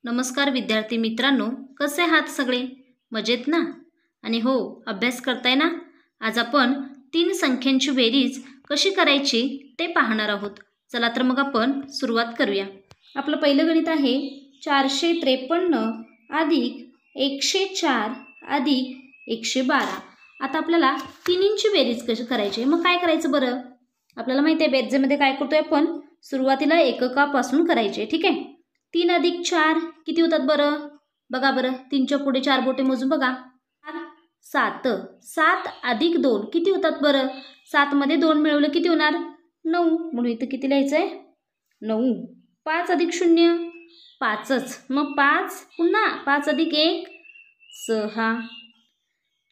नमस्कार विद्यार्थी मित्रांनो, कसे आहात सगळे? मजेत ना? आणि हो, अभ्यास करताय ना? आज आपण 3 संख्यांची बेरीज कशी करायची ते पाहणार आहोत. चला तर मग आपण सुरुवात करूया. आपलं पहिलं गणित आहे 453 अधिक 104 अधिक 112. आता आपल्याला तिन्हींची बेरीज कशी करायची? मग काय करायचं बरं? आपल्याला माहिती आहे बेरजेमध्ये काय करतोय आपण? सुरुवातीला एककापासून करायचे. ठीक आहे. 3 अधिक 4 किती होतात बरं? बघा बरं, 3च्या पुढे 4 बोटे मोजून बघा. 7. 7 अधिक 2 किती होतात बरं? 7 मध्ये 2 मिळवलं किती होणार? 9. म्हणून इथं किती लिहायचंय? 9. 5 अधिक 0 5च. मग 5 पुन्हा 5 अधिक 1 6.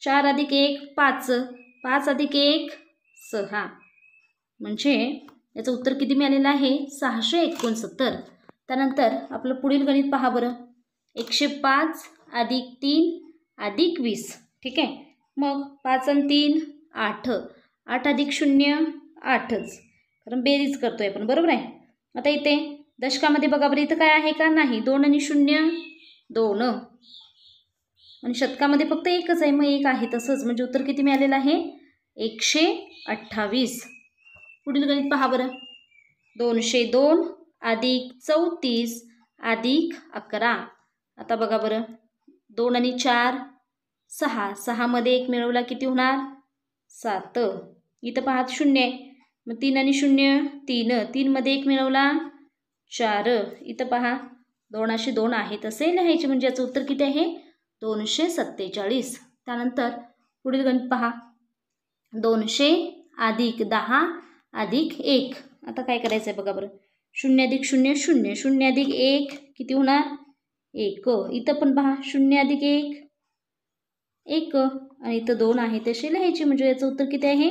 4 अधिक 1 5. 5 अधिक 1 6. म्हणजे याचं उत्तर किती मिळालेलं आहे? 669. त्यानंतर आपलं पुढील गणित पहा बरं. 105 अधिक 3 अधिक 20. ठीक आहे. मग 5 आणि 3 8. 8 अधिक 0 8च. कारण बेरीज करतोय आपण, बरोबर आहे. आता इथे दशकामध्ये बघा बरं, इथं काय आहे का? नाही. 2 आणि 0 2. आणि शतकामध्ये फक्त एकच आहे, मग 1 आहे तसंच. म्हणजे उत्तर किती मिळालेलं आहे? 128. पुढील गणित पहा बरं. 202 अधिक 34 अधिक 11. आता बघा बरं, 2 आणि 4 6. 6 मध्ये 1 मिळवला किती होणार? 7. इथं पहा 0 आहे. मग 3 आणि 0 3. 3 मध्ये 1 मिळवला 4. इथं पहा 2 अशी 2 आहे तसे लिहायचे. म्हणजे याचं उत्तर किती आहे? 247. त्यानंतर पुढील गणित पहा. 200 अधिक 10 अधिक 1. आता काय करायचं आहे बघा बरं. 0 अधिक 0 0. 0 अधिक 1 किती होणार? 1. इथं पण पहा 0 अधिक 1 1. आणि इथं 2 आहे तसे लिहायचे. म्हणजे याचं उत्तर किती आहे?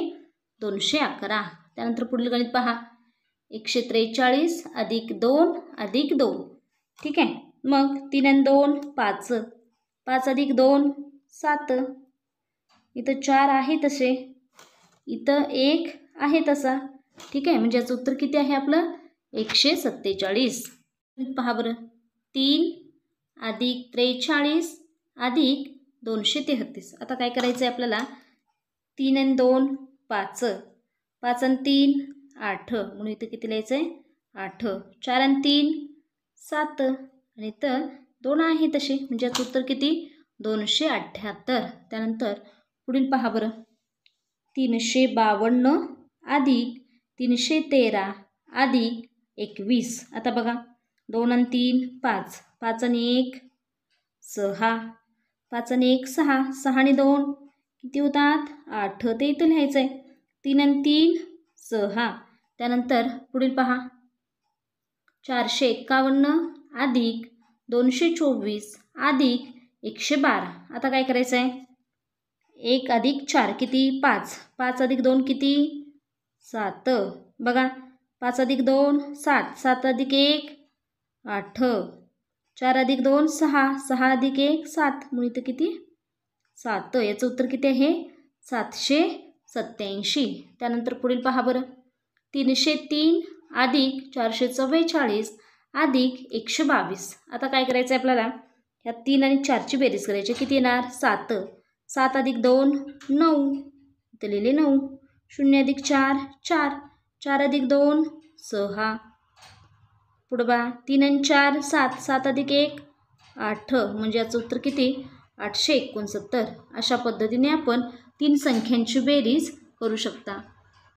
211. त्यानंतर पुढील गणित पहा. 143 अधिक 2 अधिक 2. ठीक आहे. मग 3 आणि 2 5. 5 अधिक 2 7. इथं 4 आहे तसे. इथं 1 आहे तसा. ठीक आहे. म्हणजे याचं उत्तर किती आहे आपलं? 147. पहा बरं. 3 अधिक 43 अधिक 233. आता काय करायचं आहे आपल्याला? 3 आणि 2 5. 5 आणि 3 8. म्हणून इथं किती लिहायचं आहे? 8. 4 आणि 3 7. आणि इथं 2 आहे तसे. म्हणजे याचं उत्तर किती? 278. त्यानंतर पुढील पहा बरं. 352 अधिक 313 अधिक 21. आता बघा 2 आणि 3 5. 5 आणि 1 6. 5 आणि 1 6. 6 आणि 2 किती होतात? 8. ते इथं लिहायचं आहे. 3 आणि 3 6. त्यानंतर पुढील पहा. 451 अधिक 224 अधिक 112. आता काय करायचं आहे? 1 अधिक 4 किती? 5. 5 अधिक 2 किती? 7. बघा 5 अधिक 2 7. 7 अधिक 1 8. 4 अधिक 2 6. 6 अधिक 1 7. म्हणून इथं किती? 7. याचं उत्तर किती आहे? 787. त्यानंतर पुढील पहा बरं. 303 अधिक 444 अधिक 122. आता काय करायचं आहे आपल्याला? ह्या 3 आणि 4ची बेरीज करायची. किती येणार? 7. 7 अधिक 2 9. इथं लिहिले 9. 0 अधिक 4 4. 4 अधिक 2 6. पुढं बघा 3 आणि 4 7. 7 अधिक 1 8. म्हणजे याचं उत्तर किती? 869. अशा पद्धतीने आपण 3 संख्यांची बेरीज करू शकता.